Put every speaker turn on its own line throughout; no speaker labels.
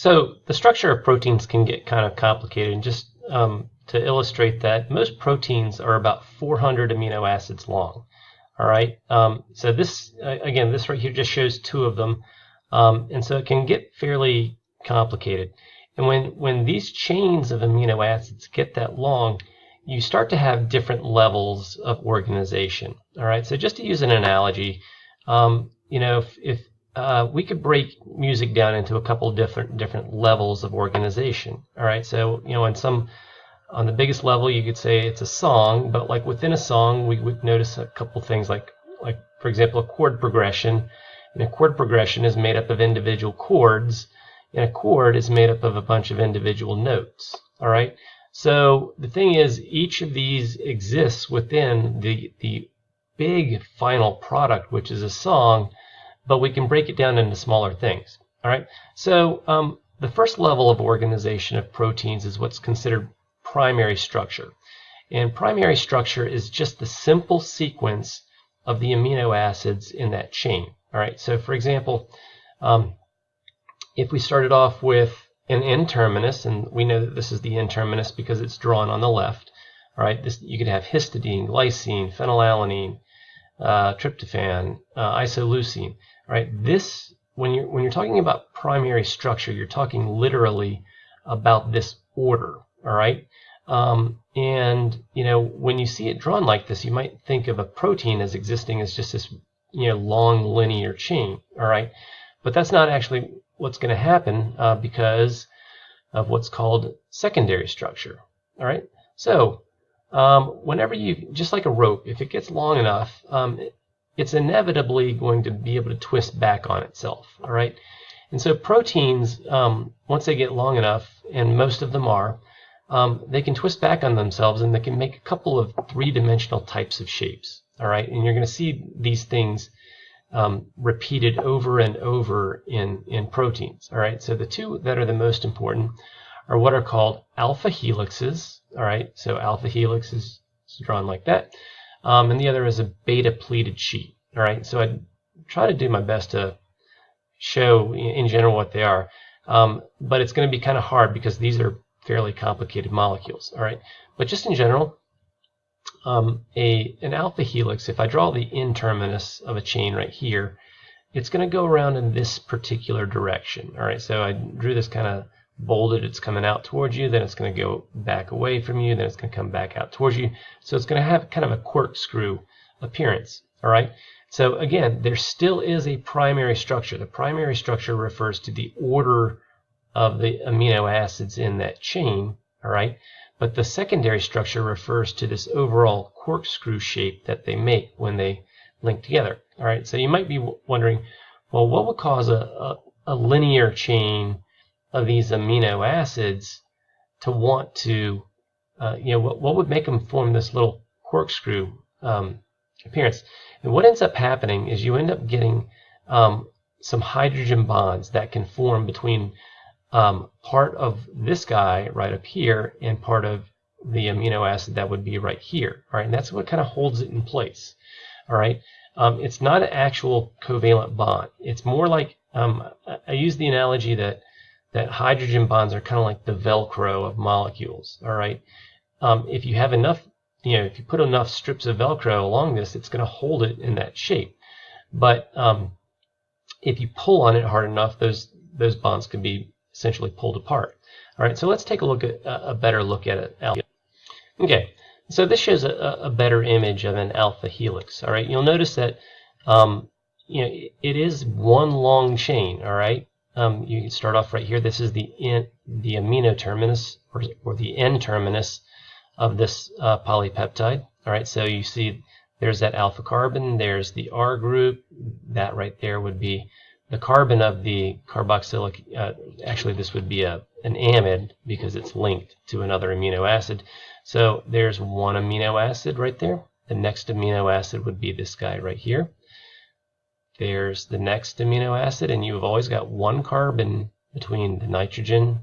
So the structure of proteins can get kind of complicated, and just to illustrate that, most proteins are about 400 amino acids long. All right. So this, again, this right here just shows two of them, and so it can get fairly complicated. And when these chains of amino acids get that long, you start to have different levels of organization. All right. So just to use an analogy, if we could break music down into a couple different levels of organization. All right. So on the biggest level, you could say it's a song, but like within a song, we would notice a couple things like for example, a chord progression. And a chord progression is made up of individual chords, and a chord is made up of a bunch of individual notes. All right. So the thing is, each of these exists within the big final product, which is a song, but we can break it down into smaller things. All right. So the first level of organization of proteins is what's considered primary structure. And primary structure is just the simple sequence of the amino acids in that chain. All right. So for example, if we started off with an N-terminus, and we know that this is the N-terminus because it's drawn on the left. All right. You could have histidine, glycine, phenylalanine, tryptophan, isoleucine. All right. This, when you're talking about primary structure, you're talking literally about this order. All right. And when you see it drawn like this, you might think of a protein as existing as just this long linear chain. All right. But that's not actually what's going to happen because of what's called secondary structure. All right. So whenever just like a rope, if it gets long enough, it's inevitably going to be able to twist back on itself. All right. And so proteins, once they get long enough, and most of them are, they can twist back on themselves, and they can make a couple of three-dimensional types of shapes. All right. And you're going to see these things repeated over and over in proteins. All right. So the two that are the most important are what are called alpha helixes. All right. So alpha helix is drawn like that. And the other is a beta pleated sheet. All right. So I try to do my best to show in general what they are. But it's going to be kind of hard because these are fairly complicated molecules. All right. But just in general, an alpha helix, if I draw the N-terminus of a chain right here, it's going to go around in this particular direction. All right. So I drew this kind of bolded. It's coming out towards you, then it's going to go back away from you, then it's going to come back out towards you. So it's going to have kind of a corkscrew appearance. All right. So again, there still is a primary structure. The primary structure refers to the order of the amino acids in that chain. All right. But the secondary structure refers to this overall corkscrew shape that they make when they link together. All right. So you might be wondering, well, what would cause a linear chain of these amino acids to want to, what would make them form this little corkscrew appearance? And what ends up happening is you end up getting some hydrogen bonds that can form between part of this guy right up here and part of the amino acid that would be right here. All right, and that's what kind of holds it in place. All right, it's not an actual covalent bond. It's more like I use the analogy that hydrogen bonds are kind of like the Velcro of molecules. All right, if you have enough, if you put enough strips of Velcro along this, it's going to hold it in that shape. But if you pull on it hard enough, those bonds can be essentially pulled apart. All right, so let's take a look at a better look at it. Okay, so this shows a better image of an alpha helix. All right, you'll notice that it is one long chain. All right, you can start off right here. This is the amino terminus or the N terminus of this polypeptide. All right, so you see there's that alpha carbon. There's the R group. That right there would be the carbon of the carboxylic, actually this would be an amide because it's linked to another amino acid. So there's one amino acid right there. The next amino acid would be this guy right here. There's the next amino acid, and you've always got one carbon between the nitrogen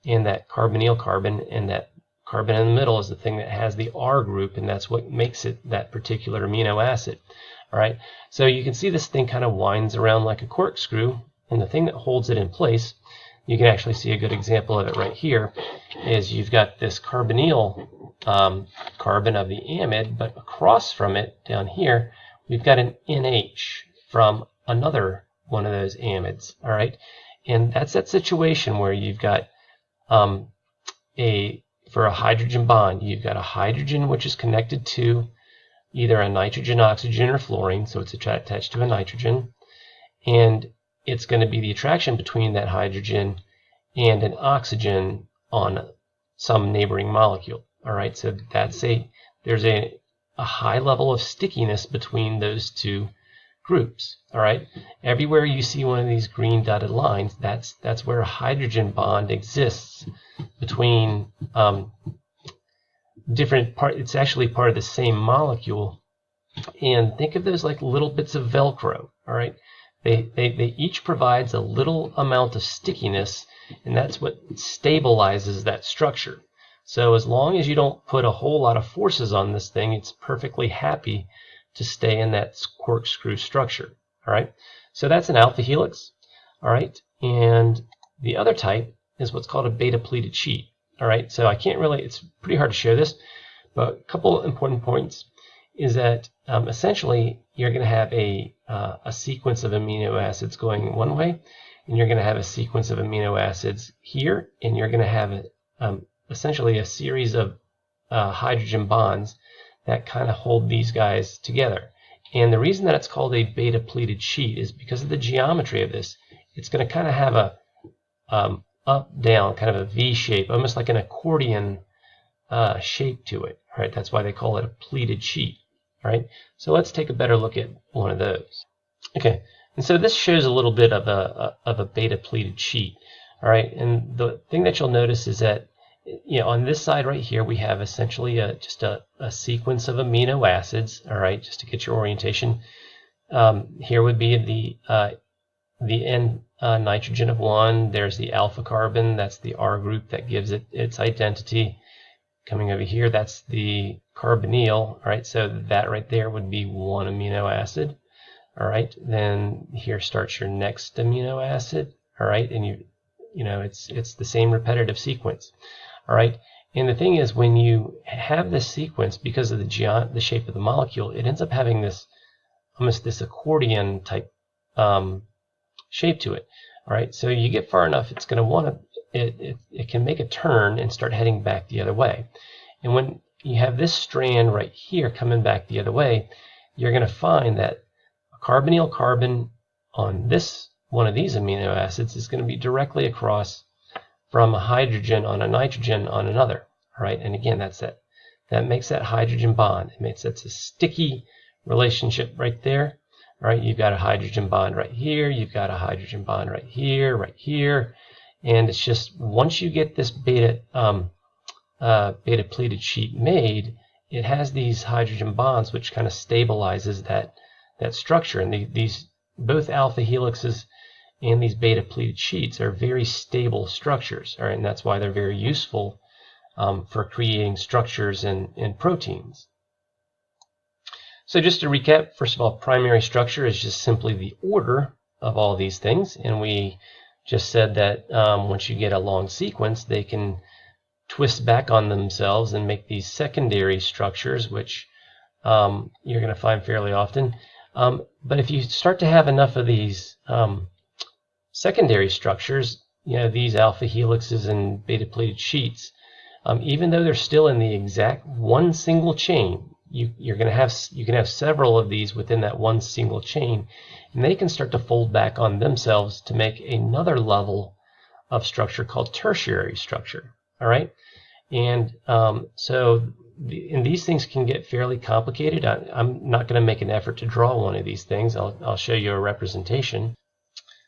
and that carbonyl carbon, and that carbon in the middle is the thing that has the R group, and that's what makes it that particular amino acid. All right, so you can see this thing kind of winds around like a corkscrew, and the thing that holds it in place, you can actually see a good example of it right here, is you've got this carbonyl carbon of the amide, but across from it down here, we've got an NH from another one of those amides, all right? And that's that situation where you've got for a hydrogen bond, you've got a hydrogen which is connected to either a nitrogen, oxygen, or fluorine, so it's attached to a nitrogen, and it's going to be the attraction between that hydrogen and an oxygen on some neighboring molecule. All right, so there's a high level of stickiness between those two groups. All right, everywhere you see one of these green dotted lines, that's where a hydrogen bond exists between different part. It's actually part of the same molecule, and think of those like little bits of Velcro. All right, they each provides a little amount of stickiness, and that's what stabilizes that structure. So as long as you don't put a whole lot of forces on this thing, it's perfectly happy to stay in that corkscrew structure. All right, so that's an alpha helix. All right, and the other type is what's called a beta pleated sheet. All right, so it's pretty hard to show this, but a couple important points is that essentially you're going to have a sequence of amino acids going one way, and you're going to have a sequence of amino acids here, and you're going to have essentially a series of hydrogen bonds that kind of hold these guys together. And the reason that it's called a beta pleated sheet is because of the geometry of this. It's going to kind of have a up down kind of a V shape, almost like an accordion shape to it. Right? That's why they call it a pleated sheet. Right? So let's take a better look at one of those. Okay, and so this shows a little bit of a beta pleated sheet. All right, and the thing that you'll notice is that on this side right here, we have essentially just a sequence of amino acids. All right, just to get your orientation. Here would be the N nitrogen of 1. There's the alpha carbon. That's the R group that gives it its identity. Coming over here, that's the carbonyl. All right, so that right there would be one amino acid. All right, then here starts your next amino acid. All right, and it's the same repetitive sequence. All right, and the thing is, when you have this sequence, because of the shape of the molecule, it ends up having this almost this accordion type shape to it. All right, so you get far enough, it's going to want to it can make a turn and start heading back the other way. And when you have this strand right here coming back the other way, you're going to find that a carbonyl carbon on this one of these amino acids is going to be directly across from a hydrogen on a nitrogen on another. All right, and again, that makes that hydrogen bond. That's a sticky relationship right there. All right, you've got a hydrogen bond right here, you've got a hydrogen bond right here, and it's just once you get this beta pleated sheet made, it has these hydrogen bonds which kind of stabilizes that structure. And these both alpha helixes and these beta pleated sheets are very stable structures. All right, and that's why they're very useful for creating structures in proteins. So just to recap, first of all, primary structure is just simply the order of all these things, and we just said that once you get a long sequence, they can twist back on themselves and make these secondary structures, which you're going to find fairly often. But if you start to have enough of these secondary structures, these alpha helixes and beta pleated sheets, even though they're still in the exact one single chain, you can have several of these within that one single chain, and they can start to fold back on themselves to make another level of structure called tertiary structure. All right, and these things can get fairly complicated. I'm not going to make an effort to draw one of these things. I'll show you a representation.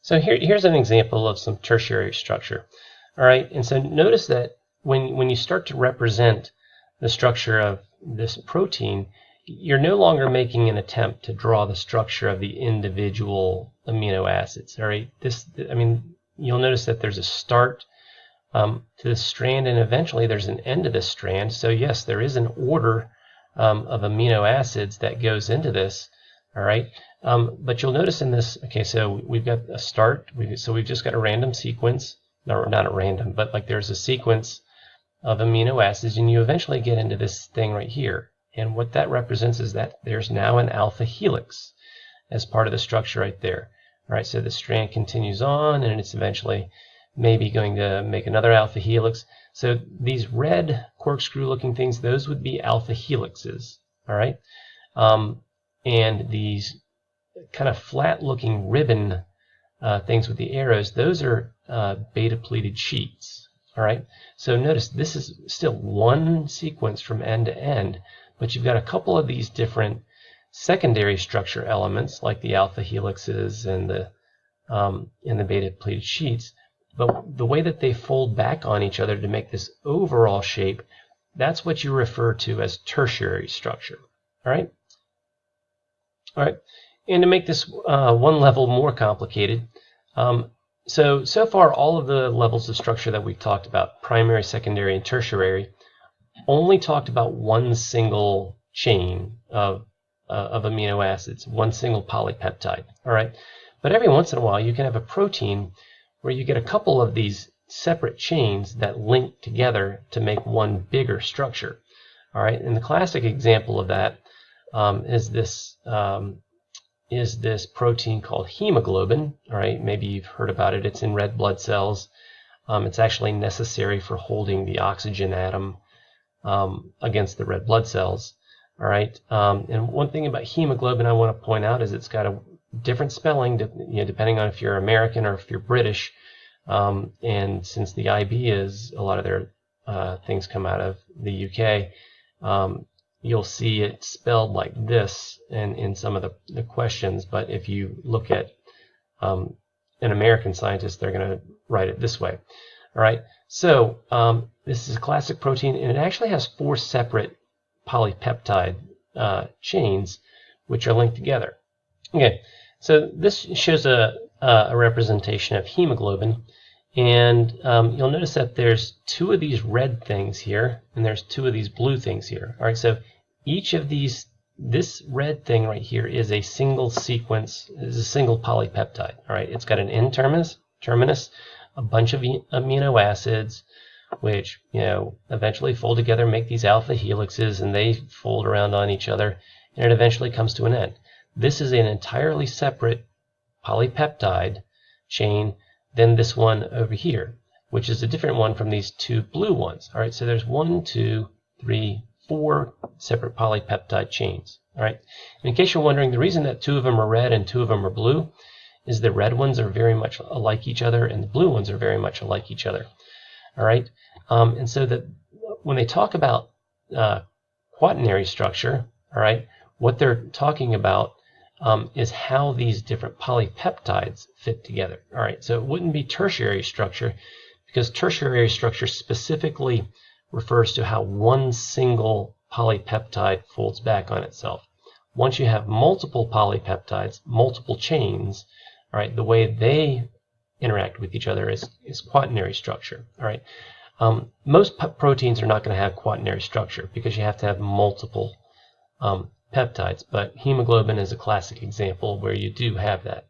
So here's an example of some tertiary structure. All right, and so notice that when you start to represent the structure of this protein, you're no longer making an attempt to draw the structure of the individual amino acids. All right, you'll notice that there's a start to the strand, and eventually there's an end to this strand. So yes, there is an order of amino acids that goes into this. All right, but you'll notice in this, okay, so we've got a start, so we've just got a random sequence. not at random, but like there's a sequence of amino acids, and you eventually get into this thing right here. And what that represents is that there's now an alpha helix as part of the structure right there. All right, so the strand continues on, and it's eventually maybe going to make another alpha helix. So these red corkscrew-looking things, those would be alpha helixes. All right, and these kind of flat-looking ribbon things with the arrows, those are beta-pleated sheets. All right, so notice this is still one sequence from end to end, but you've got a couple of these different secondary structure elements like the alpha helixes and the beta-pleated sheets. But the way that they fold back on each other to make this overall shape, that's what you refer to as tertiary structure. All right. All right. And to make this one level more complicated, so far all of the levels of structure that we've talked about, primary, secondary, and tertiary, only talked about one single chain of amino acids, one single polypeptide. All right. But every once in a while you can have a protein where you get a couple of these separate chains that link together to make one bigger structure. All right, and the classic example of that is this protein called hemoglobin. All right, maybe you've heard about it. It's in red blood cells. It's actually necessary for holding the oxygen atom against the red blood cells. All right, and one thing about hemoglobin I want to point out is it's got a different spelling, depending on if you're American or if you're British. And since the IB is, a lot of their things come out of the UK, you'll see it spelled like this in some of the questions. But if you look at an American scientist, they're going to write it this way. All right. So this is a classic protein, and it actually has 4 separate polypeptide chains, which are linked together. Okay. So this shows a representation of hemoglobin, and you'll notice that there's 2 of these red things here, and there's 2 of these blue things here. All right, so each of these, this red thing right here is a single sequence, is a single polypeptide. All right, it's got an N-terminus, a bunch of amino acids, which eventually fold together, make these alpha helixes, and they fold around on each other, and it eventually comes to an end. This is an entirely separate polypeptide chain than this one over here, which is a different one from these 2 blue ones. All right, so there's 1, 2, 3, 4 separate polypeptide chains. All right, and in case you're wondering, the reason that 2 of them are red and 2 of them are blue is the red ones are very much alike each other, and the blue ones are very much alike each other. All right, and so that when they talk about quaternary structure, all right, what they're talking about is how these different polypeptides fit together. All right, so it wouldn't be tertiary structure, because tertiary structure specifically refers to how one single polypeptide folds back on itself. Once you have multiple polypeptides, multiple chains, all right, the way they interact with each other is quaternary structure. All right, most proteins are not going to have quaternary structure because you have to have multiple peptides, but hemoglobin is a classic example where you do have that.